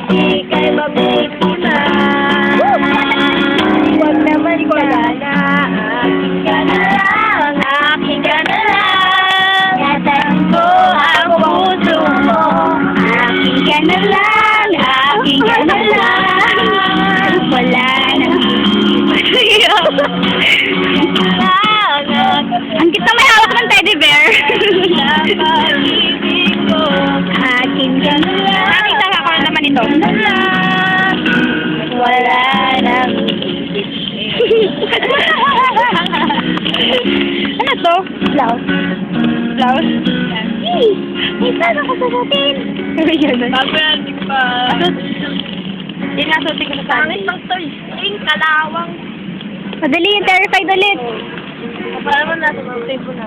di kay mabiktima. Huwag naman sana, akin ka na lang, akin ka na lang. Yatan ko ang puso mo, akin ka na lang, akin ka na lang. Wala nang ang kita may hawak ng teddy bear. Akin ka na lang. Nakita ka ko naman ito. Wala nang ano to? Blouse. Blouse? May sana ko sasatin. Papayatik pa. Hindi nga suti ko sa pangit. Pang toy. Kalawang. Madali yung terrified ulit. Para mo nasa mga tape na.